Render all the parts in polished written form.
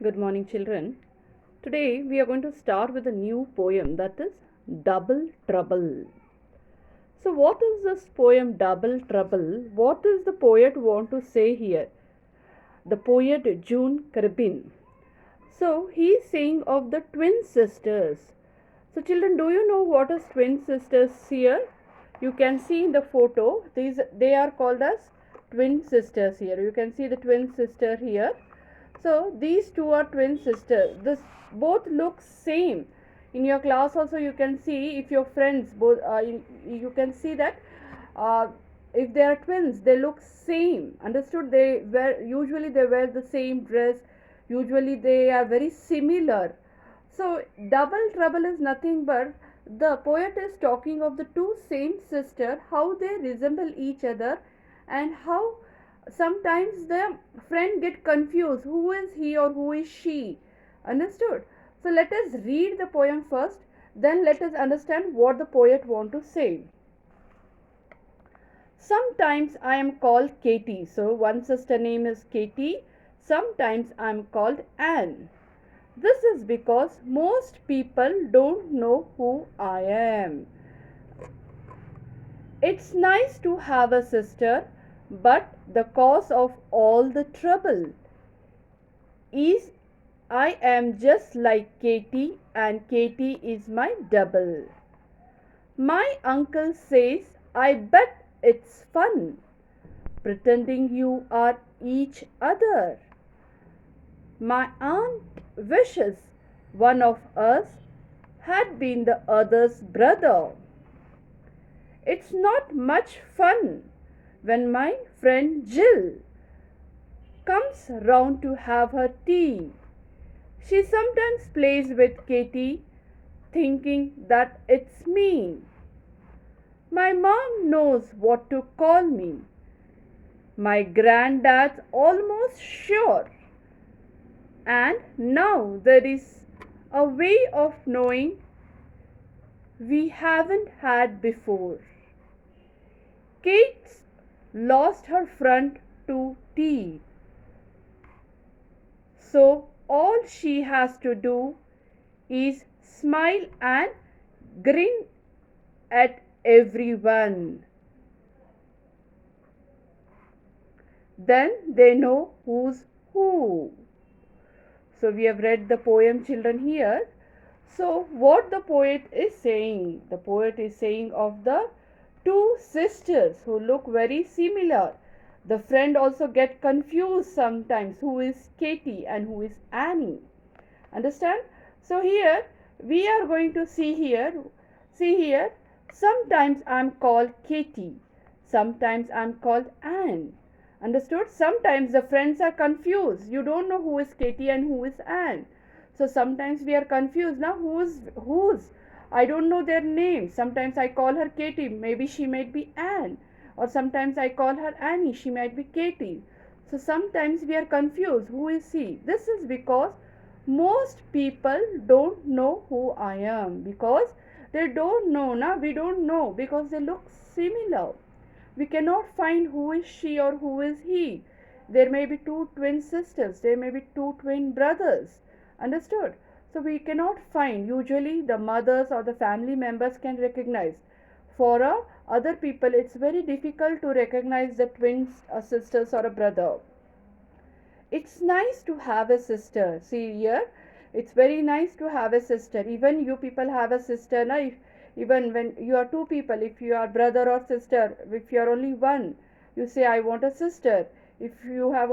Good morning, children. Today we are going to start with a new poem, that is Double Trouble. So, what is this poem Double Trouble? What does the poet want to say here? The poet June Carbin. So, he is saying of the twin sisters. So, children, do you know what is twin sisters here? You can see in the photo, they are called as twin sisters here. You can see the twin sister here. So these two are twin sisters. This both look same. In your class also you can see if your friends both you can see that uh, if they are twins they look same. Understood? They wear the same dress. Usually they are very similar. So double trouble is nothing but the poet is talking of the two same sister, how they resemble each other, and how sometimes the friend get confused who is he or who is she. Understood? So let us read the poem first, then let us understand what the poet want to say. Sometimes I am called Katie. So one sister name is Katie. Sometimes I am called Anne. This is because most people don't know who I am. It's nice to have a sister, but the cause of all the trouble is I am just like Katie and Katie is my double. My uncle says, I bet it's fun pretending you are each other. My aunt wishes one of us had been the other's brother. It's not much fun when my friend Jill comes round to have her tea. She sometimes plays with Katie, thinking that it's me. My mom knows what to call me. My granddad's almost sure. And now there is a way of knowing we haven't had before. Kate's lost her front teeth. So all she has to do is smile and grin at everyone. Then they know who's who. So we have read the poem, children, here. So what the poet is saying? The poet is saying of the two sisters who look very similar. The friend also get confused sometimes who is Katie and who is Annie. Understand? So here we are going to see here, sometimes I am called Katie, sometimes I am called Anne. Understood? Sometimes the friends are confused. You don't know who is Katie and who is Anne. So sometimes we are confused. Now who's? I don't know their names. Sometimes I call her Katie. Maybe she might be Anne. Or sometimes I call her Annie. She might be Katie. So sometimes we are confused. Who is he? This is because most people don't know who I am, because they don't know. Now we don't know because they look similar. We cannot find who is she or who is he. There may be two twin sisters, there may be two twin brothers. Understood? So we cannot find. Usually the mothers or the family members can recognize. For other people it's very difficult to recognize the twin sisters or a brother. It's nice to have a sister. See here, it's very nice to have a sister. Even you people have a sister. Now, even when you are two people, if you are brother or sister, if you are only one, you say I want a sister. If you are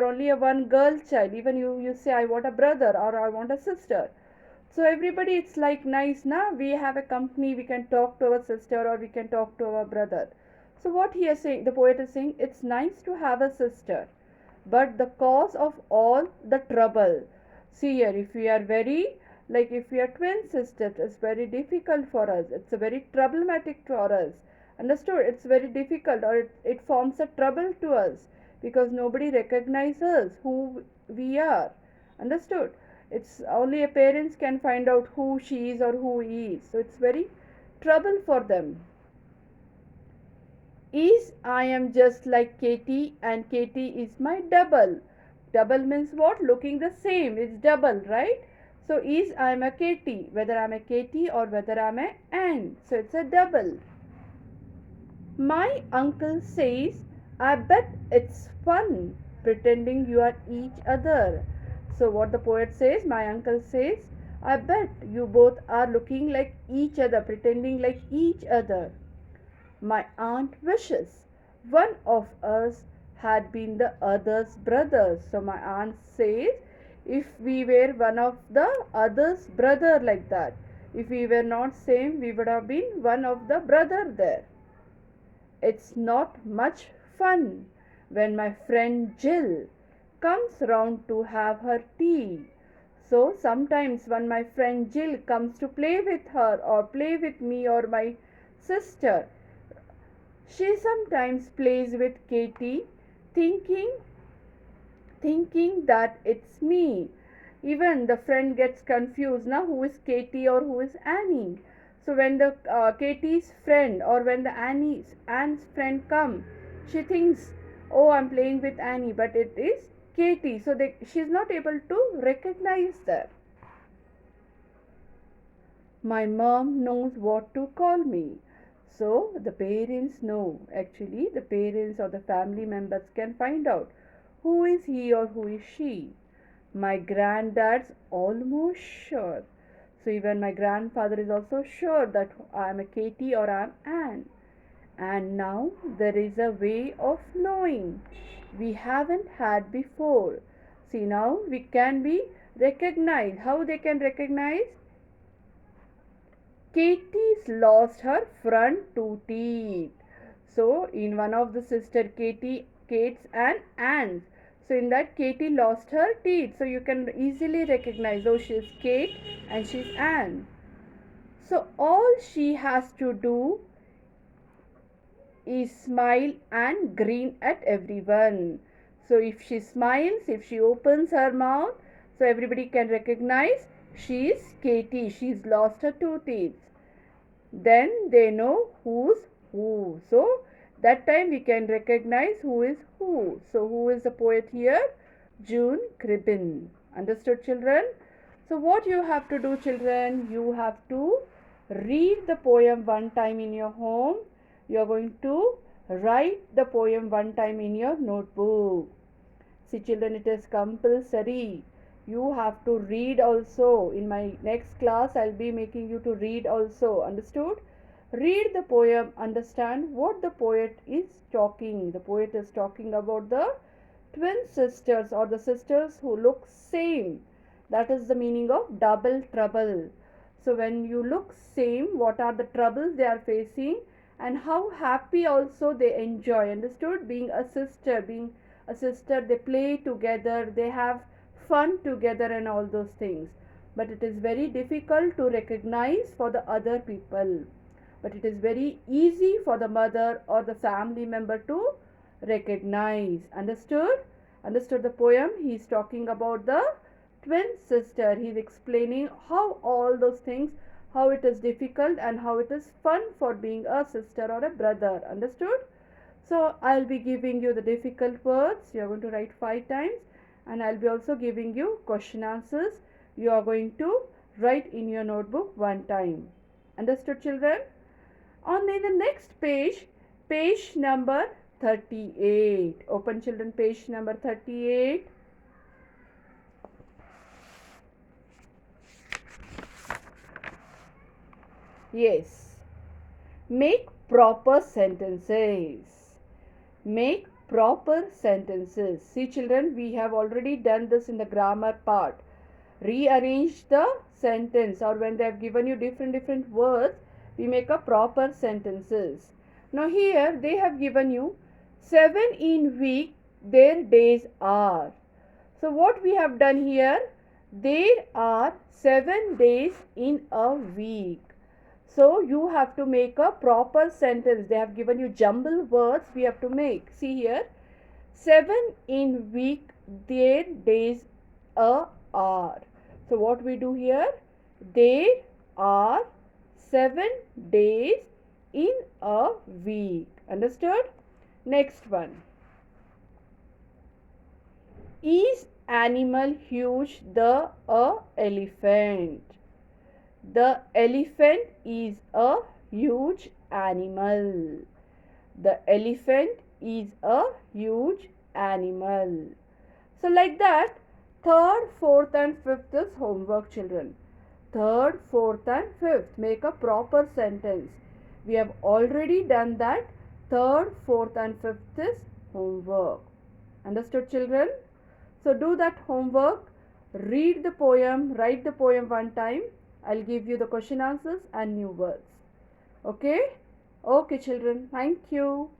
only a one girl child, even you say I want a brother or I want a sister. So everybody, it's like nice. Now we have a company. We can talk to our sister or we can talk to our brother. So what he is saying, the poet is saying, it's nice to have a sister, but the cause of all the trouble. See here, if we are very, like if we are twin sisters, it's very difficult for us. It's a very problematic for us. Understood? It's very difficult, or it forms a trouble to us because nobody recognizes who we are. Understood? It's only a parents can find out who she is or who he is. So it's very trouble for them. Is I am just like Katie and Katie is my double. Double means what? Looking the same. It's double, right? So is I'm a Katie, whether I'm a Katie or whether I'm a Anne. So it's a double. My uncle says, I bet it's fun pretending you are each other. So, what the poet says, my uncle says, I bet you both are looking like each other, pretending like each other. My aunt wishes one of us had been the other's brother. So, my aunt says, if we were one of the other's brother like that, if we were not same, we would have been one of the brother there. It's not much fun when my friend Jill comes round to have her tea. So sometimes when my friend Jill comes to play with her or play with me or my sister, she sometimes plays with Katie thinking thinking that it's me. Even the friend gets confused now who is Katie or who is Annie. So when the Katie's friend or when the Anne's friend come, she thinks, oh, I'm playing with Annie, but it is Katie. So she's not able to recognize that. My mom knows what to call me. So the parents know. Actually, the parents or the family members can find out who is he or who is she. My granddad's almost sure. So even my grandfather is also sure that I am a Katie or I am Anne. And now there is a way of knowing we haven't had before. See, now we can be recognized. How they can recognize? Katie's lost her front two teeth. So in one of the sister Kate's and Anne's. So in that Katie lost her teeth. So you can easily recognize, oh, she's Kate and she's Anne. So all she has to do is smile and grin at everyone. So if she smiles, if she opens her mouth, so everybody can recognize she is Katie. She's lost her two teeth. Then they know who's who. So that time we can recognize who is who. So who is the poet here? June Cribbin. Understood, children? So what you have to do, children? You have to read the poem one time in your home. You are going to write the poem one time in your notebook. See, children, it is compulsory. You have to read also. In my next class, I'll be making you to read also. Understood? Read the poem. Understand what the poet is talking. The poet is talking about the twin sisters or the sisters who look same. That is the meaning of double trouble. So when you look same, what are the troubles they are facing and how happy also they enjoy. Understood? Being a sister, they play together, they have fun together and all those things. But it is very difficult to recognize for the other people. But it is very easy for the mother or the family member to recognize. Understood? Understood the poem? He is talking about the twin sister. He is explaining how all those things, how it is difficult and how it is fun for being a sister or a brother. Understood? So I'll be giving you the difficult words. You are going to write 5 times and I'll be also giving you question answers. You are going to write in your notebook 1 time. Understood, children? On the next page, page number 38. Open, children, page number 38. Yes. Make proper sentences. Make proper sentences. See, children, we have already done this in the grammar part. Rearrange the sentence, or when they have given you different words, we make a proper sentences. Now here they have given you 7 in week their days are. So what we have done here, there are 7 days in a week. So you have to make a proper sentence. They have given you jumble words we have to make. See here, 7 in week their days are. So what we do here, there are 7 days in a week. Understood? Next one. Is animal huge? The elephant. The elephant is a huge animal. The elephant is a huge animal. So like that, third, fourth and fifth is homework, children. Third, fourth and fifth. Make a proper sentence. We have already done that. Third, fourth and fifth is homework. Understood, children? So do that homework. Read the poem. Write the poem one time. I'll give you the question answers and new words. Okay? Okay, children. Thank you.